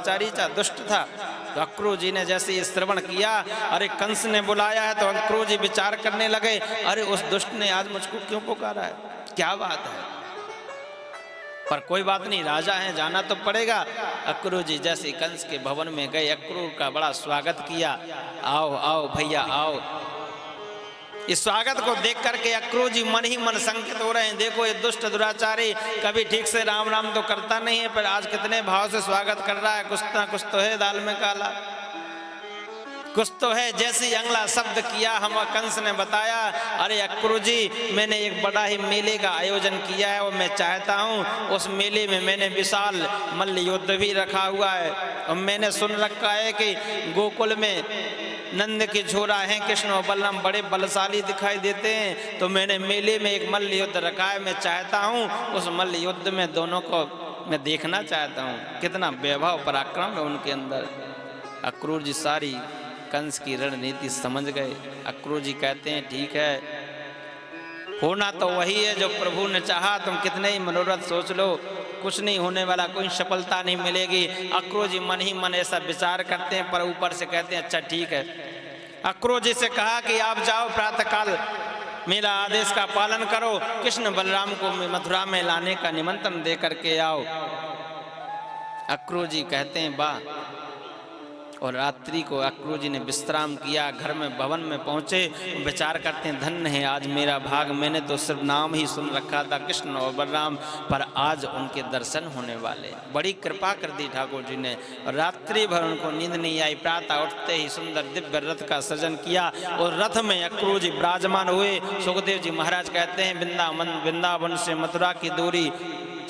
दुराचारी था, दुष्ट था। तो अक्रूर जी ने जैसे ये श्रवण किया, अरे कंस ने बुलाया है, तो अक्रूर जी विचार करने लगे, अरे उस दुष्ट ने आज मुझको क्यों पुकारा है, क्या बात है। पर कोई बात नहीं, राजा है, जाना तो पड़ेगा। अक्रूर जी जैसे कंस के भवन में गए, अक्रूर का बड़ा स्वागत किया, आओ आओ भैया आओ। इस स्वागत को देख करके अक्रूर जी मन ही मन संकित हो रहे हैं। देखो ये दुष्ट दुराचारी कभी ठीक से राम राम तो करता नहीं है, पर आज कितने भाव से स्वागत कर रहा है। कुछ ना कुछ तो है दाल में काला, कुछ तो है। जैसे ही अगला शब्द किया, हम कंस ने बताया, अरे अक्रूर जी मैंने एक बड़ा ही मेले का आयोजन किया है और मैं चाहता हूँ उस मेले में मैंने विशाल मल्ल युद्ध भी रखा हुआ है। और मैंने सुन रखा है कि गोकुल में नंद के छोरा हैं कृष्ण और बलराम बड़े बलशाली दिखाई देते हैं, तो मैंने मेले में एक मल्ल युद्ध रखा है। मैं चाहता हूँ उस मल्ल युद्ध में दोनों को मैं देखना चाहता हूँ, कितना वैभव पराक्रम है उनके अंदर। अक्रूर जी सारी कंस की रणनीति समझ गए। अक्रूर जी कहते हैं ठीक है, होना तो वही है जो प्रभु ने चाहा, तुम कितने ही मनोरथ सोच लो, कुछ नहीं होने वाला, कोई सफलता नहीं मिलेगी। अक्रूर जी मन ही मन ऐसा विचार करते हैं, पर ऊपर से कहते हैं अच्छा ठीक है। अक्रूर जी से कहा कि आप जाओ प्रातःकाल मेरा आदेश का पालन करो, कृष्ण बलराम को मथुरा में लाने का निमंत्रण दे करके आओ। अक्रूर जी कहते हैं वाह। और रात्रि को अक्रूर जी ने विश्राम किया, घर में भवन में पहुंचे, विचार करते हैं धन्य है आज मेरा भाग, मैंने तो सिर्फ नाम ही सुन रखा था कृष्ण और बलराम, पर आज उनके दर्शन होने वाले। बड़ी कृपा कर दी ठाकुर जी ने। रात्रि भर उनको नींद नहीं आई। प्रातः उठते ही सुंदर दिव्य रथ का सृजन किया और रथ में अक्रूर जी विराजमान हुए। सुखदेव जी महाराज कहते हैं वृंदावन से मथुरा की दूरी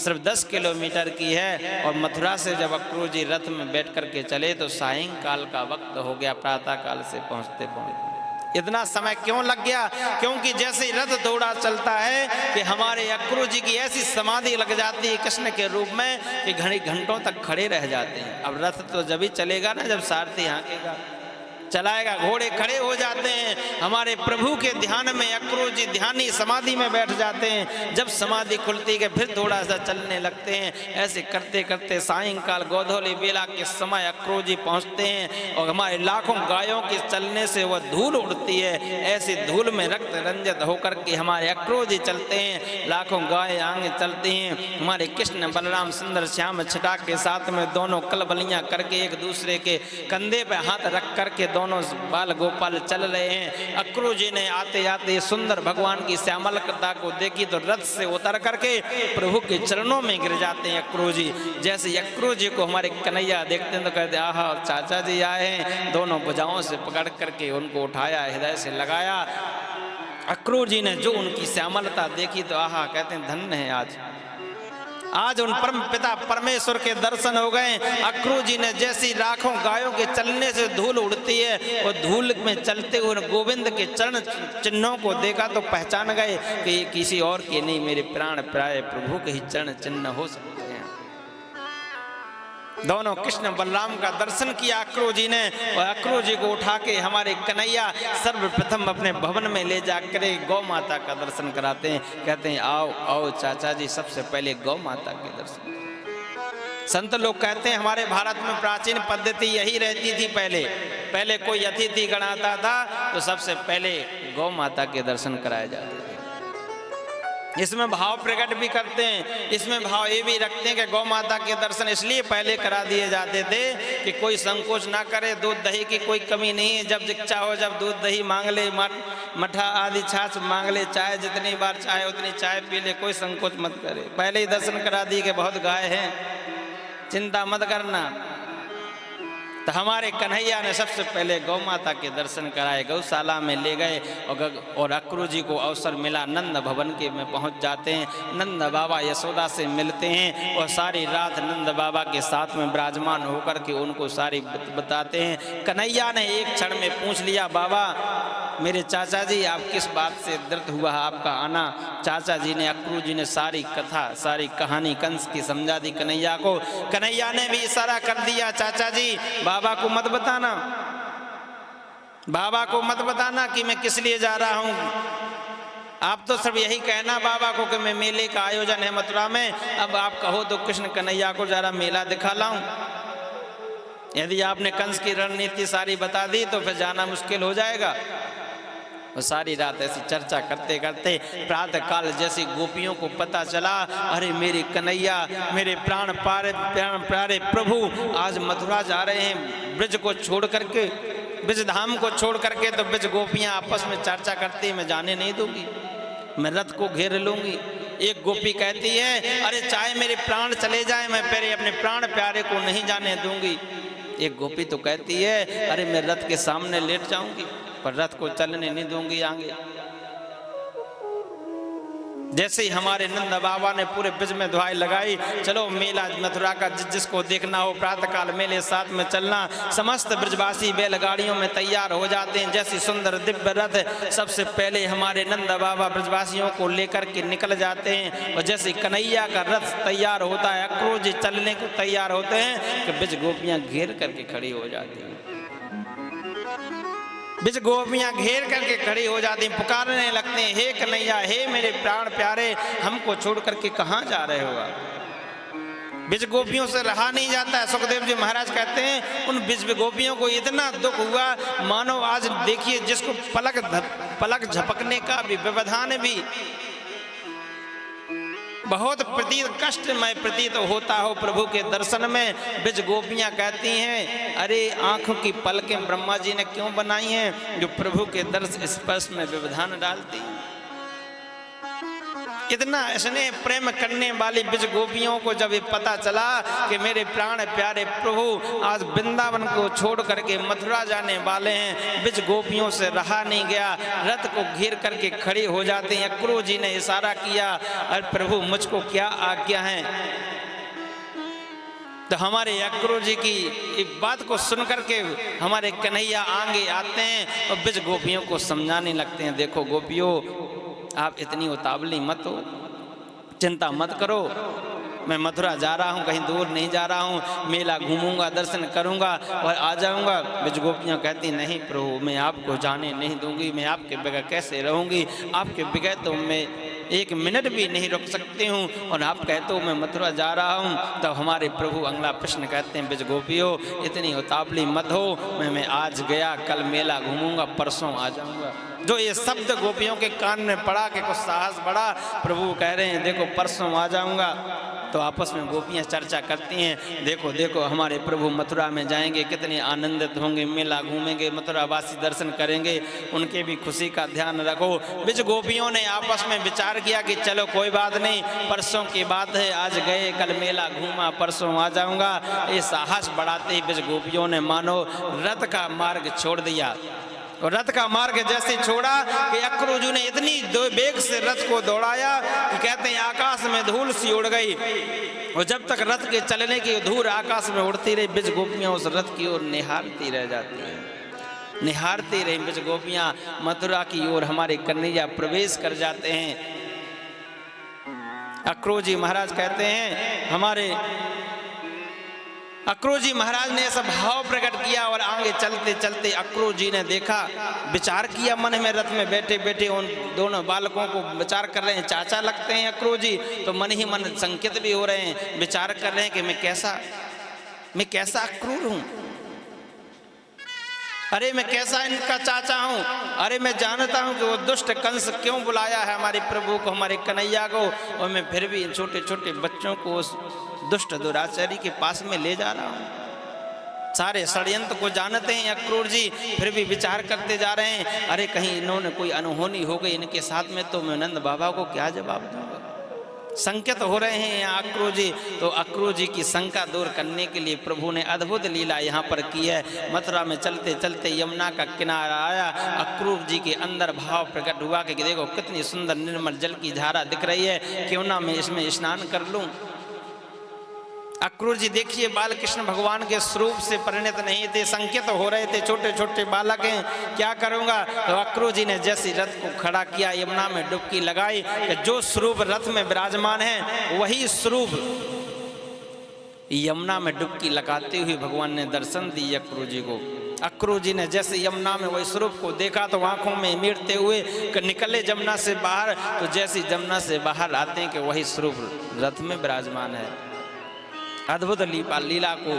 सिर्फ 10 किलोमीटर की है, और मथुरा से जब अक्रूर जी रथ में बैठ करके चले तो सायंकाल का वक्त हो गया, प्रातः काल से पहुंचते पहुंचते। इतना समय क्यों लग गया? क्योंकि जैसे ही रथ दौड़ा चलता है कि हमारे अक्रूर जी की ऐसी समाधि लग जाती है कृष्ण के रूप में कि घंटों तक खड़े रह जाते हैं। अब रथ तो जब ही चलेगा ना जब सारथी हाँकेगा, चलाएगा, घोड़े खड़े हो जाते हैं। हमारे प्रभु के ध्यान में अक्रूर जी ध्यानी समाधि में बैठ जाते हैं। जब समाधि खुलती है फिर थोड़ा सा चलने लगते हैं। ऐसे करते करते सायंकाल गोधूली बेला के समय अक्रूर जी पहुंचते हैं और हमारे लाखों गायों के चलने से वह धूल उड़ती है। ऐसी धूल में रक्त रंजित होकर के हमारे अक्रूर जी चलते हैं। लाखों गाय आगे चलती हैं। हमारे कृष्ण बलराम सुंदर श्याम छटा के साथ में दोनों कलबलियां करके एक दूसरे के कंधे पे हाथ रख करके दोनों बाल गोपाल चल रहे हैं। अक्रूर जी ने आते आते सुंदर भगवान की श्यामलता को देखी तो रथ से उतर करके प्रभु के चरणों में गिर जाते हैं अक्रूर जी। जैसे अक्रूर जी को हमारे कन्हैया देखते हैं तो कहते आहा चाचा जी आए हैं। दोनों भुजाओं से पकड़ करके उनको उठाया, हृदय से लगाया। अक्रूर जी ने जो उनकी श्यामलता देखी तो आहा कहते हैं धन्य है आज उन परम पिता परमेश्वर के दर्शन हो गए। अक्रूर जी ने जैसी लाखों गायों के चलने से धूल उड़ती है और धूल में चलते हुए गोविंद के चरण चिन्हों को देखा तो पहचान गए कि ये किसी और के नहीं, मेरे प्राण प्यारे प्रभु के ही चरण चिन्ह हो सकते हैं। दोनों कृष्ण बलराम का दर्शन किया अक्रूर जी ने और अक्रूर जी को उठा के हमारे कन्हैया सर्वप्रथम अपने भवन में ले जाकर गौ माता का दर्शन कराते हैं। कहते हैं आओ आओ चाचा जी, सबसे पहले गौ माता के दर्शन। संत लोग कहते हैं हमारे भारत में प्राचीन पद्धति यही रहती थी। पहले कोई अतिथि गण आता था तो सबसे पहले गौ माता के दर्शन कराए जाते थे। इसमें भाव प्रकट भी करते हैं, इसमें भाव ये भी रखते हैं कि गौ माता के दर्शन इसलिए पहले करा दिए जाते थे कि कोई संकोच ना करे। दूध दही की कोई कमी नहीं है, जब इच्छा हो जब दूध दही मांग ले, मठा आदि छाछ मांग ले, चाहे जितनी बार चाहे उतनी चाय पी ले, कोई संकोच मत करे। पहले ही दर्शन करा दिए कि बहुत गाय हैं, चिंता मत करना। तो हमारे कन्हैया ने सबसे पहले गौ माता के दर्शन कराए, गौशाला में ले गए और अक्रूर जी को अवसर मिला नंद भवन के में पहुंच जाते हैं। नंद बाबा यशोदा से मिलते हैं और सारी रात नंद बाबा के साथ में विराजमान होकर के उनको सारी बताते हैं। कन्हैया ने एक क्षण में पूछ लिया, बाबा मेरे चाचा जी आप किस बात से दर्द हुआ आपका आना? चाचा जी ने अक्रूर जी ने सारी कथा सारी कहानी कंस की समझा दी कन्हैया को। कन्हैया ने भी इशारा कर दिया, चाचा जी बाबा को मत बताना, बाबा को मत बताना कि मैं किस लिए जा रहा हूँ। आप तो सिर्फ यही कहना बाबा को कि मैं मेले का आयोजन है मथुरा में, अब आप कहो तो कृष्ण कन्हैया को जरा मेला दिखा लाऊं। यदि आपने कंस की रणनीति सारी बता दी तो फिर जाना मुश्किल हो जाएगा। और सारी रात ऐसी चर्चा करते करते प्रातः काल जैसी गोपियों को पता चला, अरे मेरी कन्हैया, मेरे प्राण प्यारे प्रभु आज मथुरा जा रहे हैं ब्रज को छोड़ करके, ब्रज धाम को छोड़ करके। तो ब्रज गोपियां आपस में चर्चा करती, मैं जाने नहीं दूंगी, मैं रथ को घेर लूंगी। एक गोपी कहती है, अरे चाहे मेरे प्राण चले जाएं, मैं पहले अपने प्राण प्यारे को नहीं जाने दूंगी। एक गोपी तो कहती है, अरे मैं रथ के सामने लेट जाऊंगी पर रथ को चलने नहीं दूंगी आगे। जैसे ही हमारे नंद बाबा ने पूरे ब्रज में दुहाई लगाई, चलो मेला मथुरा का जिसको देखना हो प्रातःकाल मेले साथ में चलना। समस्त ब्रजवासी बैलगाड़ियों में तैयार हो जाते हैं। जैसी सुंदर दिव्य रथ सबसे पहले हमारे नंद बाबा ब्रजवासियों को लेकर के निकल जाते हैं। और जैसे कन्हैया का रथ तैयार होता है, अक्रोज चलने को तैयार होते हैं कि ब्रज गोपियां घेर करके खड़ी हो जाती हैं। ब्रज गोपियां घेर करके खड़ी हो जाती, पुकारने लगते हैं, हे कन्हैया, हे मेरे प्राण प्यारे, हमको छोड़ करके कहाँ जा रहे हो आप। ब्रज गोपियों से रहा नहीं जाता है। सुखदेव जी महाराज कहते हैं, उन ब्रज गोपियों को इतना दुख हुआ, मानो आज देखिए जिसको पलक झपकने का भी व्यवधान भी बहुत प्रतीत कष्टमय प्रतीत होता हो प्रभु के दर्शन में। ब्रज गोपियां कहती हैं, अरे आंखों की पलकें ब्रह्मा जी ने क्यों बनाई हैं जो प्रभु के दर्शन स्पर्श में व्यवधान डालती हैं। इतना स्नेह प्रेम करने वाली ब्रज गोपियों को जब ये पता चला कि मेरे प्राण प्यारे प्रभु आज वृंदावन को छोड़ करके मथुरा जाने वाले हैं, ब्रज गोपियों से रहा नहीं गया, रथ को घेर करके खड़े हो जाते हैं। अक्रूर जी ने इशारा किया, अरे प्रभु मुझको क्या आज्ञा है। तो हमारे अक्रूर जी की एक बात को सुन करके हमारे कन्हैया आगे आते हैं और ब्रज गोपियों को समझाने लगते हैं, देखो गोपियों, आप इतनी उतावली मत हो, चिंता मत करो, मैं मथुरा जा रहा हूँ, कहीं दूर नहीं जा रहा हूँ, मेला घूमूंगा, दर्शन करूंगा और आ जाऊंगा। ब्रज गोपियाँ कहती, नहीं प्रभु, मैं आपको जाने नहीं दूंगी, मैं आपके बगैर कैसे रहूंगी, आपके बगैर तो मैं एक मिनट भी नहीं रुक सकती हूँ, और आप कहते हो मैं मथुरा जा रहा हूँ। तब हमारे प्रभु अगला प्रश्न कहते हैं, ब्रज गोपियों, इतनी उतावली मत हो, मैं आज गया, कल मेला घूमूंगा, परसों आ जाऊंगा। जो ये शब्द गोपियों के कान में पड़ा कि कुछ साहस बढ़ा, प्रभु कह रहे हैं देखो परसों आ जाऊंगा। तो आपस में गोपियां चर्चा करती हैं, देखो देखो हमारे प्रभु मथुरा में जाएंगे, कितने आनंदित होंगे, मेला घूमेंगे, मथुरा वासी दर्शन करेंगे, उनके भी खुशी का ध्यान रखो। ब्रज गोपियों ने आपस में विचार किया कि चलो कोई बात नहीं, परसों की बात है, आज गए, कल मेला घूमा, परसों आ जाऊंगा। ये साहस बढ़ाते ही ब्रज गोपियों ने मानो रथ का मार्ग छोड़ दिया। और रथ का मार्ग जैसे छोड़ा कि अक्रूर जी ने इतनी वेग से रथ को दौड़ाया कि कहते हैं आकाश में धूल सी उड़ गई। और जब तक रथ के चलने की धूल आकाश में उड़ती रही, ब्रज गोपियां उस रथ की ओर निहारती रह जाती हैं। निहारती रही ब्रज गोपियां, मथुरा की ओर हमारे कन्हैया प्रवेश कर जाते हैं। अक्रूर जी महाराज कहते हैं, हमारे अक्रूर जी महाराज ने ऐसा भाव प्रकट किया और आगे चलते चलते अक्रूर जी ने देखा, विचार किया मन में, रथ में बैठे बैठे उन दोनों बालकों को विचार कर रहे हैं, चाचा लगते हैं अक्रूर जी, तो मन ही मन संकेत भी हो रहे हैं, विचार कर रहे हैं कि मैं कैसा अक्रूर हूं, अरे मैं कैसा इनका चाचा हूं, अरे मैं जानता हूं कि वो दुष्ट कंस क्यों बुलाया है हमारे प्रभु को, हमारे कन्हैया को, और मैं फिर भी इन छोटे छोटे बच्चों को उस दुष्ट दुराचारी के पास में ले जा रहा हूं। सारे षड्यंत्र को जानते हैं अक्रूर जी, फिर भी विचार करते जा रहे हैं, अरे कहीं इन्होंने कोई अनहोनी हो गई इनके साथ में तो मैं नंद बाबा को क्या जवाब दूंगा। संकेत हो रहे हैं यहाँ अक्रूर जी। तो अक्रूर जी की शंका दूर करने के लिए प्रभु ने अद्भुत लीला यहाँ पर की है। मथुरा में चलते चलते यमुना का किनारा आया, अक्रूर जी के अंदर भाव प्रकट हुआ कि देखो कितनी सुंदर निर्मल जल की धारा दिख रही है, क्यों ना मैं इसमें स्नान कर लूं। अक्रूर जी देखिए बाल कृष्ण भगवान के स्वरूप से परिणत नहीं थे, संकेत हो रहे थे, छोटे छोटे बालक हैं, क्या करूंगा। तो अक्रूर जी ने जैसे रथ को खड़ा किया, यमुना में डुबकी लगाई, कि जो स्वरूप रथ में विराजमान है वही स्वरूप यमुना में डुबकी लगाते हुए भगवान ने दर्शन दी अक्रूर जी को। अक्रूर जी ने जैसे यमुना में वही स्वरूप को देखा तो आंखों में मीटते हुए निकले यमुना से बाहर, तो जैसे यमुना से बाहर आते हैं कि वही स्वरूप रथ में विराजमान है। अद्भुत लीला को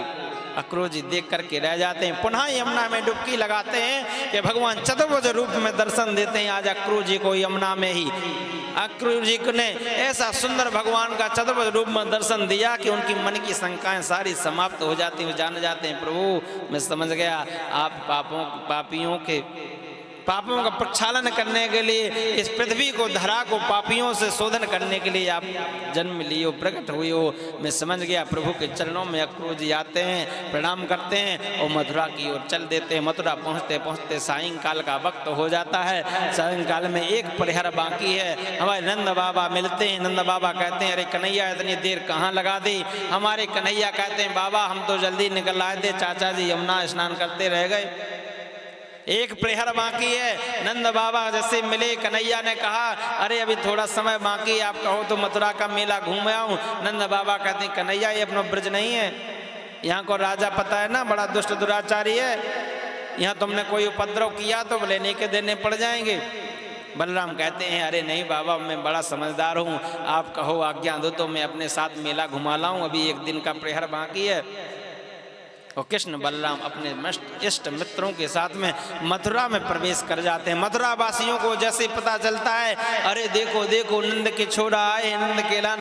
अक्रूर जी देख करके रह जाते हैं। पुनः यमुना में डुबकी लगाते हैं कि भगवान चतुर्भुज रूप में दर्शन देते हैं आज अक्रूर जी को यमुना में ही। अक्रूर जी ने ऐसा सुंदर भगवान का चतुर्भुज रूप में दर्शन दिया कि उनकी मन की शंकाएं सारी समाप्त हो जाती हैं। जान जाते हैं प्रभु मैं समझ गया आप पापों का प्रक्षालन करने के लिए इस पृथ्वी को धरा को पापियों से शोधन करने के लिए आप जन्म लिए हो, प्रकट हुए हो। मैं समझ गया। प्रभु के चरणों में अक्रूर जी आते हैं, प्रणाम करते हैं और मथुरा की ओर चल देते हैं। मथुरा पहुंचते पहुंचते सायंकाल का वक्त हो जाता है। सायंकाल में एक प्रहर बाकी है। हमारे नंद बाबा मिलते हैं। नंद बाबा कहते हैं अरे कन्हैया इतनी देर कहाँ लगा दी। हमारे कन्हैया कहते हैं बाबा हम तो जल्दी निकल आए थे, चाचा जी यमुना स्नान करते रह गए, एक प्रहर बाकी है। नंद बाबा जैसे मिले कन्हैया ने कहा अरे अभी थोड़ा समय बाकी, आप कहो तो मथुरा का मेला घूम आऊं। नंद बाबा कहते हैं कन्हैया ये अपना ब्रज नहीं है, यहाँ को राजा पता है ना बड़ा दुष्ट दुराचारी है, यहाँ तुमने कोई उपद्रव किया तो लेने के देने पड़ जाएंगे। बलराम कहते हैं अरे नहीं बाबा मैं बड़ा समझदार हूँ, आप कहो आज्ञा दो तो मैं अपने साथ मेला घुमा लाऊं, अभी एक दिन का प्रहर बाकी है। और कृष्ण बलराम अपने इष्ट मित्रों के साथ में मथुरा में प्रवेश कर जाते हैं। मथुरा वासियों को जैसे पता चलता है अरे देखो देखो नंद के छोरा आए, नंद केला